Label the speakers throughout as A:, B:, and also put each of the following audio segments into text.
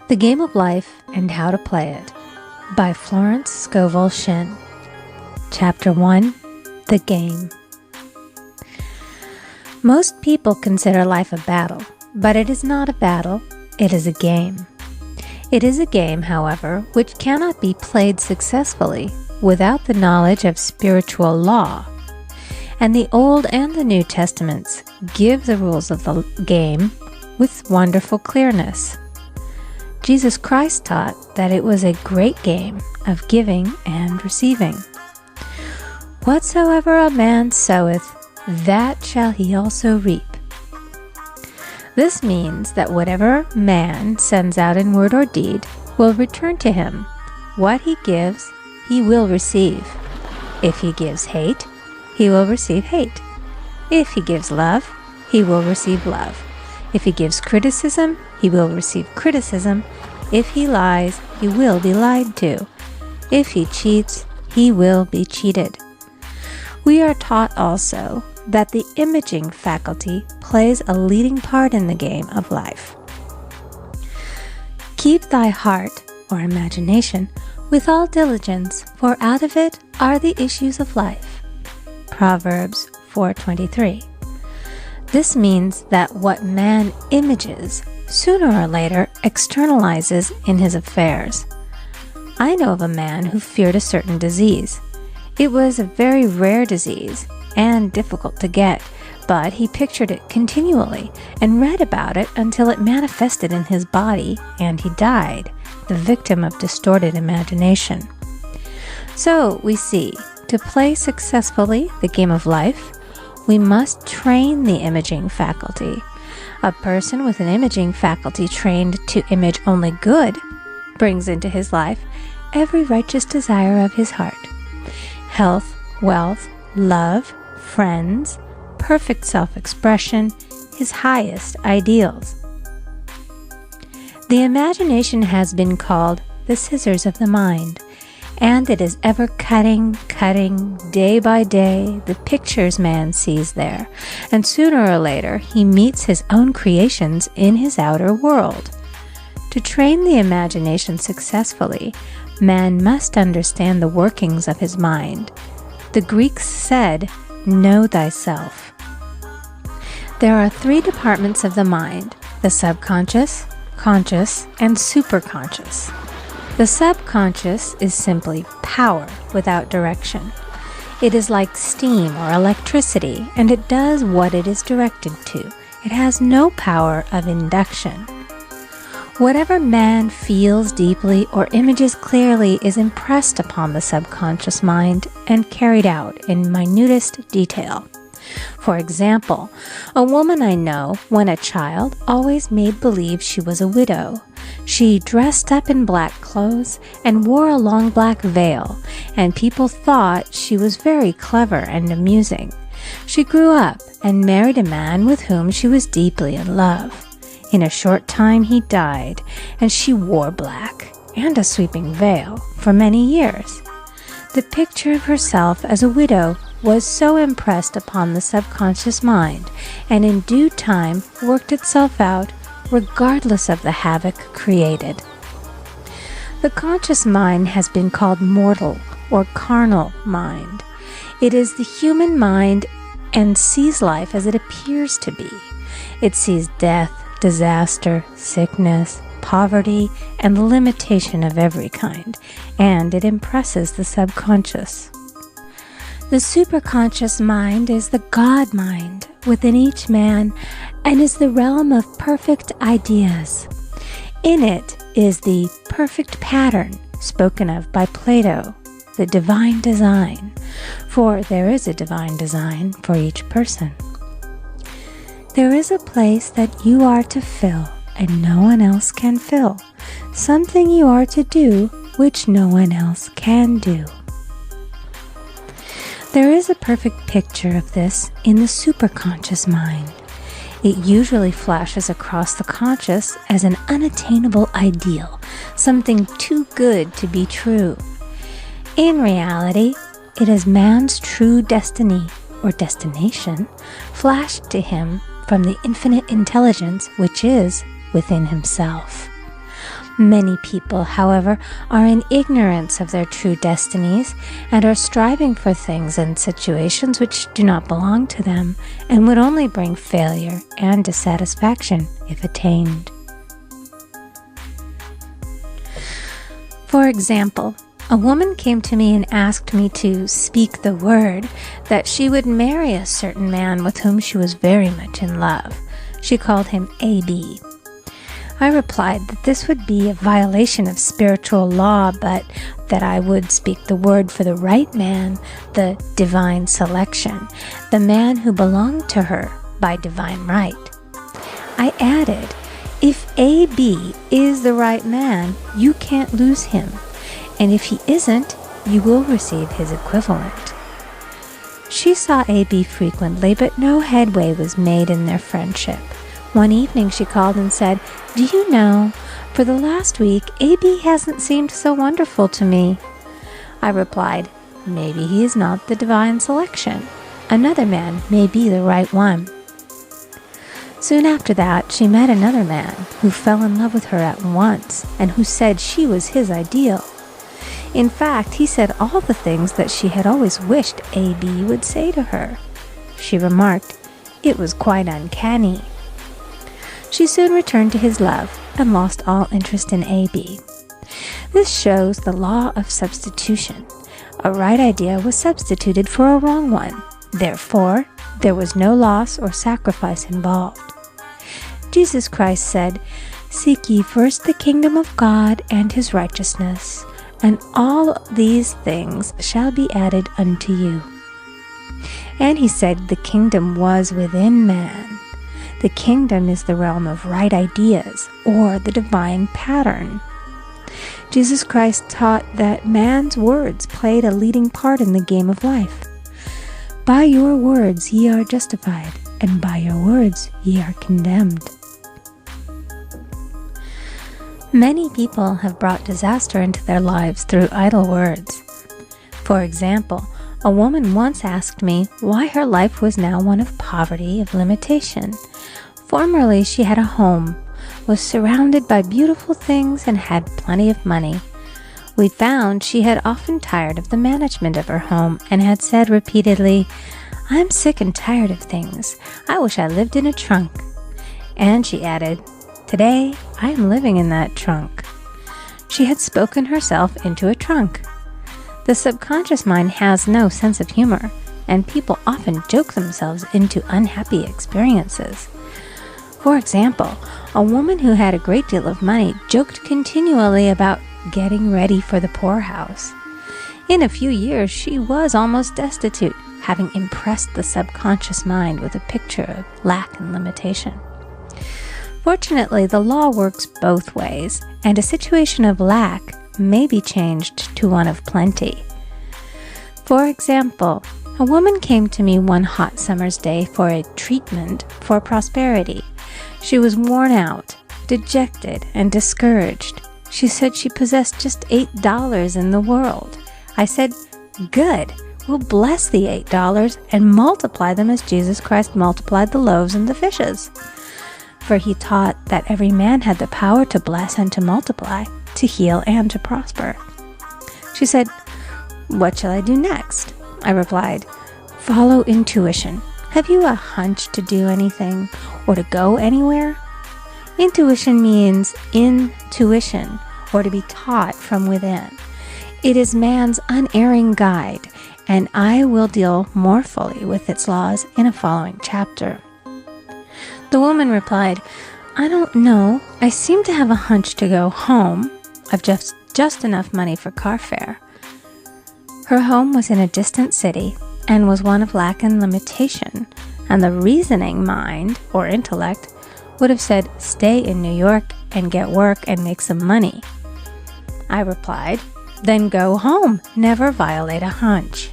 A: The Game of Life and How to Play It by Florence Scovel Shinn. Chapter 1. The Game. Most people consider life a battle, but it is not a battle, it is a game. It is a game, however, which cannot be played successfully without the knowledge of spiritual law. And the Old and the New Testaments give the rules of the game with wonderful clearness. Jesus Christ taught that it was a great game of giving and receiving. Whatsoever a man soweth, that shall he also reap. This means that whatever man sends out in word or deed will return to him. What he gives, he will receive. If he gives hate, he will receive hate. If he gives love, he will receive love. If he gives criticism, he will receive criticism. If he lies, he will be lied to. If he cheats, he will be cheated. We are taught also that the imaging faculty plays a leading part in the game of life. Keep thy heart, or imagination, with all diligence, for out of it are the issues of life. Proverbs 4:23. This means that what man images sooner or later externalizes in his affairs. I know of a man who feared a certain disease. It was a very rare disease and difficult to get, but he pictured it continually and read about it until it manifested in his body and he died, the victim of distorted imagination. So we see, to play successfully the game of life, we must train the imaging faculty. A person with an imaging faculty trained to image only good brings into his life every righteous desire of his heart. Health, wealth, love, friends, perfect self-expression, his highest ideals. The imagination has been called the scissors of the mind, and it is ever cutting, day by day, the pictures man sees there, and sooner or later he meets his own creations in his outer world. To train the imagination successfully, man must understand the workings of his mind. The Greeks said, "Know thyself." There are three departments of the mind: the subconscious, conscious, and superconscious. The subconscious is simply power without direction. It is like steam or electricity, and it does what it is directed to. It has no power of induction. Whatever man feels deeply or images clearly is impressed upon the subconscious mind and carried out in minutest detail. For example, a woman I know, when a child, always made believe she was a widow. She dressed up in black clothes and wore a long black veil, and people thought she was very clever and amusing. She grew up and married a man with whom she was deeply in love. In a short time he died, and she wore black and a sweeping veil for many years. The picture of herself as a widow was so impressed upon the subconscious mind, and in due time worked itself out regardless of the havoc created. The conscious mind has been called mortal or carnal mind. It is the human mind and sees life as it appears to be. It sees death, disaster, sickness, poverty, and limitation of every kind, and it impresses the subconscious. The superconscious mind is the God mind within each man and is the realm of perfect ideas. In it is the perfect pattern spoken of by Plato, the divine design, for there is a divine design for each person. There is a place that you are to fill and no one else can fill, something you are to do which no one else can do. There is a perfect picture of this in the superconscious mind. It usually flashes across the conscious as an unattainable ideal, something too good to be true. In reality, it is man's true destiny or destination flashed to him from the infinite intelligence which is within himself. Many people, however, are in ignorance of their true destinies and are striving for things and situations which do not belong to them and would only bring failure and dissatisfaction if attained. For example, a woman came to me and asked me to speak the word that she would marry a certain man with whom she was very much in love. She called him A.B. I replied that this would be a violation of spiritual law, but that I would speak the word for the right man, the divine selection, the man who belonged to her by divine right. I added, if A.B. is the right man, you can't lose him, and if he isn't, you will receive his equivalent. She saw A.B. frequently, but no headway was made in their friendship. One evening she called and said, "Do you know, for the last week, A.B. hasn't seemed so wonderful to me." I replied, "Maybe he is not the divine selection. Another man may be the right one." Soon after that, she met another man who fell in love with her at once and who said she was his ideal. In fact, he said all the things that she had always wished A.B. would say to her. She remarked, it was quite uncanny. She soon returned to his love and lost all interest in A.B. This shows the law of substitution. A right idea was substituted for a wrong one. Therefore, there was no loss or sacrifice involved. Jesus Christ said, "Seek ye first the kingdom of God and his righteousness, and all these things shall be added unto you." And he said the kingdom was within man. The kingdom is the realm of right ideas, or the divine pattern. Jesus Christ taught that man's words played a leading part in the game of life. By your words ye are justified, and by your words ye are condemned. Many people have brought disaster into their lives through idle words. For example, a woman once asked me why her life was now one of poverty, of limitation. Formerly she had a home, was surrounded by beautiful things, and had plenty of money. We found she had often tired of the management of her home and had said repeatedly, "I'm sick and tired of things. I wish I lived in a trunk." And she added, "Today I am living in that trunk." She had spoken herself into a trunk. The subconscious mind has no sense of humor, and people often joke themselves into unhappy experiences. For example, a woman who had a great deal of money joked continually about getting ready for the poorhouse. In a few years, she was almost destitute, having impressed the subconscious mind with a picture of lack and limitation. Fortunately, the law works both ways, and a situation of lack may be changed to one of plenty. For example, a woman came to me one hot summer's day for a treatment for prosperity. She was worn out, dejected, and discouraged. She said she possessed just $8 in the world. I said, "Good, we'll bless the $8 and multiply them as Jesus Christ multiplied the loaves and the fishes." For he taught that every man had the power to bless and to multiply, to heal and to prosper. She said, "What shall I do next?" I replied, "Follow intuition. Have you a hunch to do anything or to go anywhere?" Intuition means intuition, or to be taught from within. It is man's unerring guide, and I will deal more fully with its laws in a following chapter. The woman replied, "I don't know. I seem to have a hunch to go home. I've just enough money for car fare." Her home was in a distant city and was one of lack and limitation, and the reasoning mind, or intellect, would have said, "Stay in New York and get work and make some money." I replied, "Then go home. Never violate a hunch."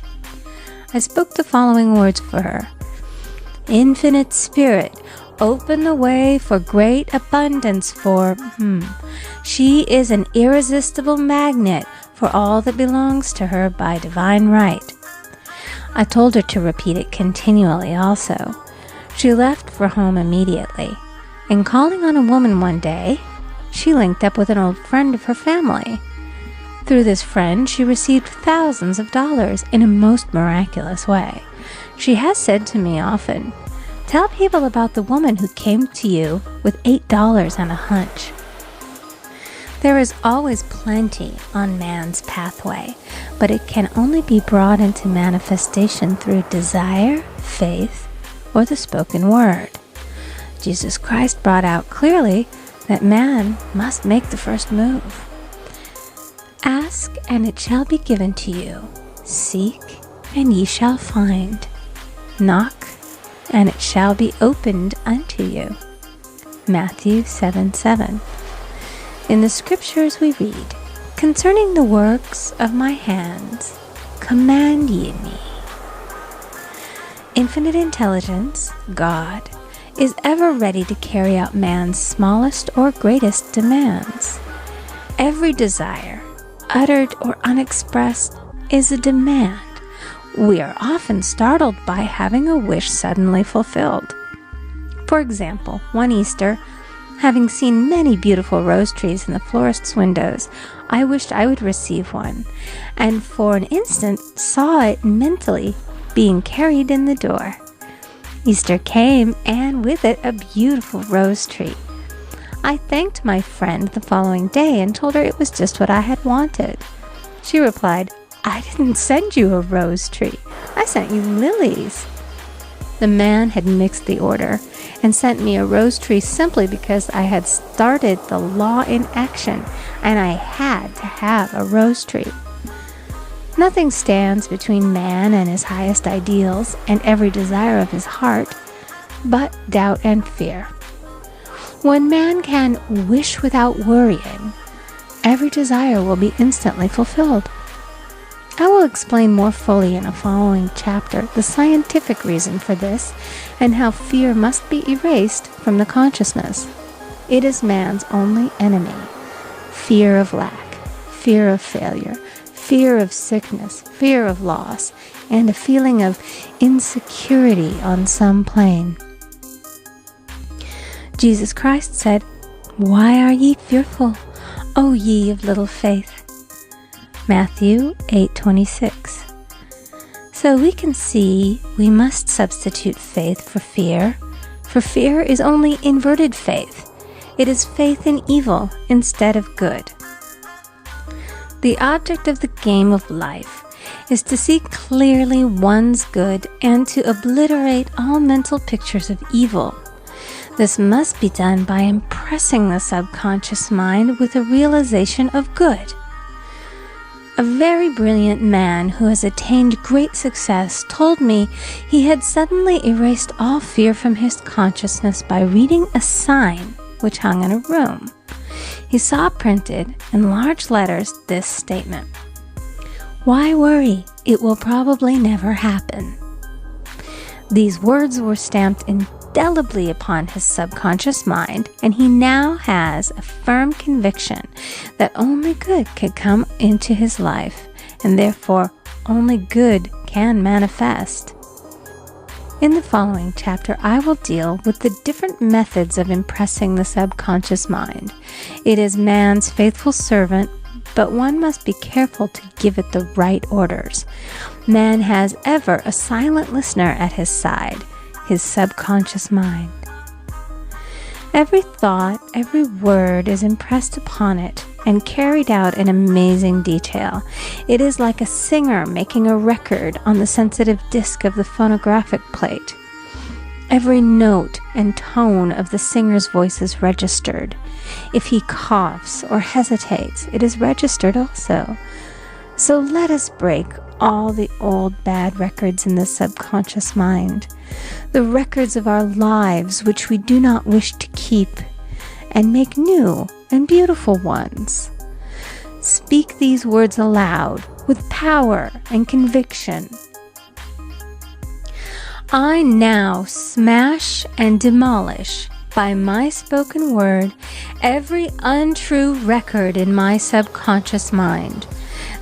A: I spoke the following words for her. "Infinite Spirit, open the way for great abundance for She is an irresistible magnet for all that belongs to her by divine right." I told her to repeat it continually also. She left for home immediately, and calling on a woman one day, she linked up with an old friend of her family. Through this friend, she received thousands of dollars in a most miraculous way. She has said to me often, "Tell people about the woman who came to you with $8 and a hunch." There is always plenty on man's pathway, but it can only be brought into manifestation through desire, faith, or the spoken word. Jesus Christ brought out clearly that man must make the first move. Ask, and it shall be given to you. Seek, and ye shall find. Knock, and it shall be opened unto you. Matthew 7:7. In the scriptures we read, "Concerning the works of my hands, command ye me." Infinite intelligence, God, is ever ready to carry out man's smallest or greatest demands. Every desire, uttered or unexpressed, is a demand. We are often startled by having a wish suddenly fulfilled. For example, one Easter, having seen many beautiful rose trees in the florist's windows, I wished I would receive one, and for an instant saw it mentally being carried in the door. Easter came, and with it a beautiful rose tree. I thanked my friend the following day and told her it was just what I had wanted. She replied, "I didn't send you a rose tree. I sent you lilies." The man had mixed the order and sent me a rose tree simply because I had started the law in action and I had to have a rose tree. Nothing stands between man and his highest ideals and every desire of his heart but doubt and fear. When man can wish without worrying, every desire will be instantly fulfilled. I will explain more fully in a following chapter the scientific reason for this and how fear must be erased from the consciousness. It is man's only enemy. Fear of lack, fear of failure, fear of sickness, fear of loss, and a feeling of insecurity on some plane. Jesus Christ said, "Why are ye fearful, O ye of little faith?" Matthew 8:26. So we can see we must substitute faith for fear is only inverted faith. It is faith in evil instead of good. The object of the game of life is to see clearly one's good and to obliterate all mental pictures of evil. This must be done by impressing the subconscious mind with a realization of good. A very brilliant man who has attained great success told me he had suddenly erased all fear from his consciousness by reading a sign which hung in a room. He saw printed in large letters this statement: "Why worry? It will probably never happen." These words were stamped indelibly upon his subconscious mind, and he now has a firm conviction that only good can come into his life, and therefore only good can manifest. In the following chapter, I will deal with the different methods of impressing the subconscious mind. It is man's faithful servant, but one must be careful to give it the right orders. Man has ever a silent listener at his side, his subconscious mind. Every thought, every word is impressed upon it and carried out in amazing detail. It is like a singer making a record on the sensitive disc of the phonographic plate. Every note and tone of the singer's voice is registered. If he coughs or hesitates, it is registered also. So let us break all the old bad records in the subconscious mind, the records of our lives which we do not wish to keep, and make new and beautiful ones. Speak these words aloud with power and conviction. I now smash and demolish by my spoken word every untrue record in my subconscious mind.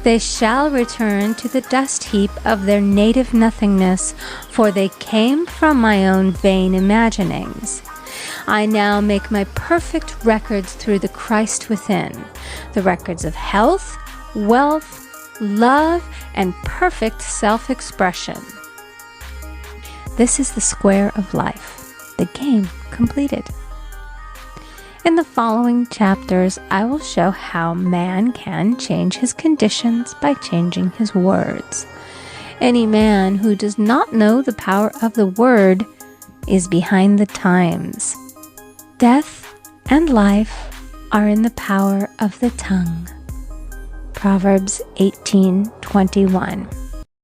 A: They shall return to the dust heap of their native nothingness, for they came from my own vain imaginings. I now make my perfect records through the Christ within, the records of health, wealth, love, and perfect self-expression. This is the square of life, the game completed. In the following chapters, I will show how man can change his conditions by changing his words. Any man who does not know the power of the word is behind the times. Death and life are in the power of the tongue. Proverbs 18:21.